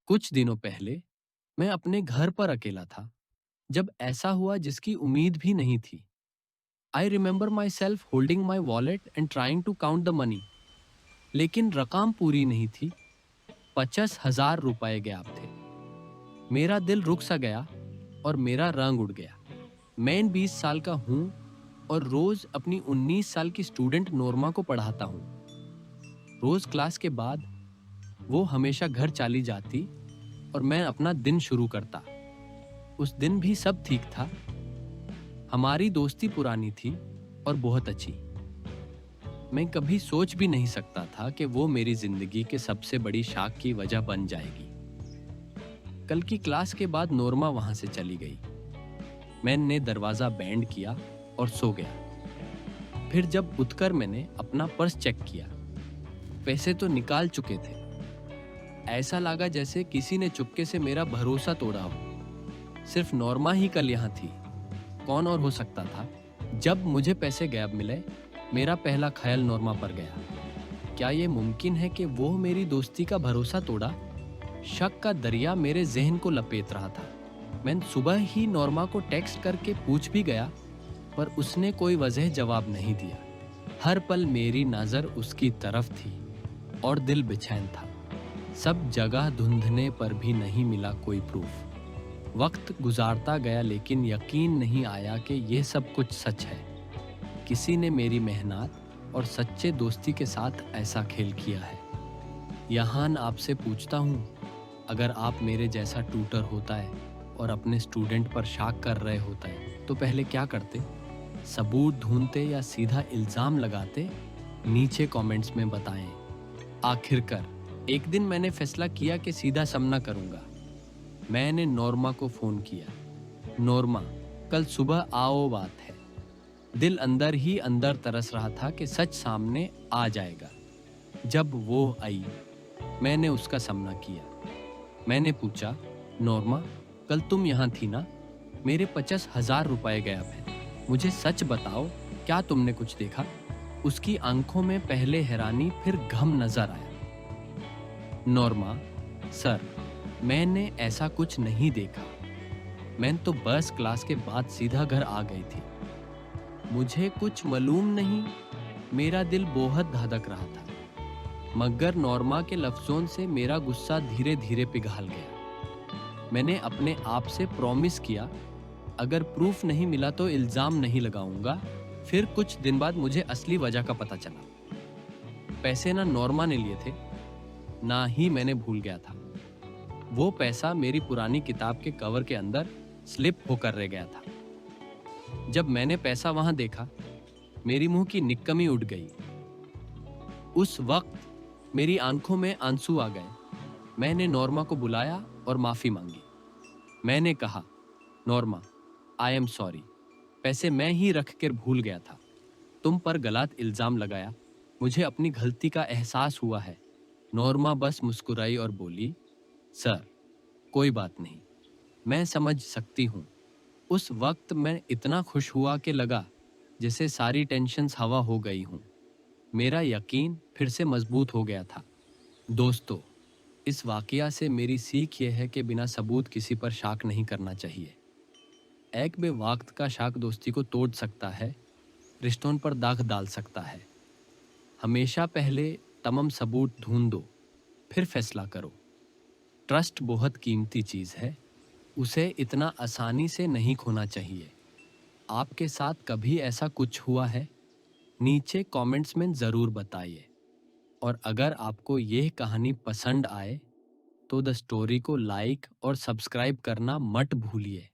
कुछ दिनों पहले मैं अपने घर पर अकेला था जब ऐसा हुआ जिसकी उम्मीद भी नहीं थी। I remember myself holding my wallet and trying to count the money, लेकिन रकम पूरी नहीं थी। 50,000 रुपए गैप थे। मेरा दिल रुक सा गया और मेरा रंग उड़ गया। मैं 20 साल का हूँ और रोज अपनी 19 साल की स्टूडेंट नोरमा को पढ़ाता हूँ। रोज क्लास के बाद वो हमेशा घर चली जाती और मैं अपना दिन शुरू करता। उस दिन भी सब ठीक था। हमारी दोस्ती पुरानी थी और बहुत अच्छी। मैं कभी सोच भी नहीं सकता था कि वो मेरी जिंदगी के सबसे बड़ी शाख की वजह बन जाएगी। कल की क्लास के बाद नोरमा वहां से चली गई। मैंने दरवाजा बैंड किया और सो गया। फिर जब उठकर मैंने अपना पर्स चेक किया, पैसे तो निकाल चुके थे। ऐसा लगा जैसे किसी ने चुपके से मेरा भरोसा तोड़ा हो। सिर्फ नोरमा ही कल यहाँ थी, कौन और हो सकता था। जब मुझे पैसे गायब मिले, मेरा पहला ख्याल नोरमा पर गया। क्या ये मुमकिन है कि वो मेरी दोस्ती का भरोसा तोड़ा? शक का दरिया मेरे जहन को लपेट रहा था। मैं सुबह ही नोरमा को टेक्स्ट करके पूछ भी गया, पर उसने कोई वजह जवाब नहीं दिया। हर पल मेरी नजर उसकी तरफ थी और दिल बेचैन था। सब जगह ढूंढने पर भी नहीं मिला कोई प्रूफ। वक्त गुजारता गया लेकिन यकीन नहीं आया कि यह सब कुछ सच है। किसी ने मेरी मेहनत और सच्चे दोस्ती के साथ ऐसा खेल किया है। यहाँ आपसे पूछता हूँ, अगर आप मेरे जैसा ट्यूटर होता है और अपने स्टूडेंट पर शक कर रहे होता है तो पहले क्या करते? सबूत ढूंढते या सीधा इल्जाम लगाते? नीचे कमेंट्स में बताएं। आखिरकार एक दिन मैंने फैसला किया कि सीधा सामना करूंगा। मैंने नोरमा को फोन किया। नोरमा, कल सुबह आओ, बात है। दिल अंदर ही अंदर तरस रहा था कि सच सामने आ जाएगा। जब वो आई, मैंने उसका सामना किया। मैंने पूछा, नोरमा, कल तुम यहाँ थी ना? मेरे 50,000 रुपए गायब हैं। मुझे सच बताओ, क्या तुमने कुछ देखा? उसकी आंखों में पहले हैरानी फिर गम नजर आया। नोरमा, सर, मैंने ऐसा कुछ नहीं देखा। मैं तो बस क्लास के बाद सीधा घर आ गई थी। मुझे कुछ मालूम नहीं। मेरा दिल बहुत धड़क रहा था, मगर नोरमा के लफ्जों से मेरा गुस्सा धीरे धीरे पिघल गया। मैंने अपने आप से प्रॉमिस किया, अगर प्रूफ नहीं मिला तो इल्जाम नहीं लगाऊंगा। फिर कुछ दिन बाद मुझे असली वजह का पता चला। पैसे ना नोरमा ने लिए थे, ना ही मैंने भूल गया था। वो पैसा मेरी पुरानी किताब के कवर के अंदर स्लिप होकर रह गया था। जब मैंने पैसा वहां देखा, मेरी मुंह की निक्कमी उठ गई। उस वक्त मेरी आंखों में आंसू आ गए। मैंने नोरमा को बुलाया और माफी मांगी। मैंने कहा, नोरमा, आई एम सॉरी। पैसे मैं ही रख कर भूल गया था। तुम पर गलत इल्जाम लगाया। मुझे अपनी गलती का एहसास हुआ है। नोरमा बस मुस्कुराई और बोली, सर, कोई बात नहीं, मैं समझ सकती हूँ। उस वक्त मैं इतना खुश हुआ कि लगा जैसे सारी टेंशन्स हवा हो गई हूँ। मेरा यकीन फिर से मजबूत हो गया था। दोस्तों, इस वाकया से मेरी सीख यह है कि बिना सबूत किसी पर शक नहीं करना चाहिए। एक बेवक्त का शक दोस्ती को तोड़ सकता है, रिश्तों पर दाग डाल सकता है। हमेशा पहले तमाम सबूत ढूंढो, फिर फैसला करो। ट्रस्ट बहुत कीमती चीज है, उसे इतना आसानी से नहीं खोना चाहिए। आपके साथ कभी ऐसा कुछ हुआ है? नीचे कमेंट्स में ज़रूर बताइए। और अगर आपको यह कहानी पसंद आए तो द स्टोरी को लाइक और सब्सक्राइब करना मत भूलिए।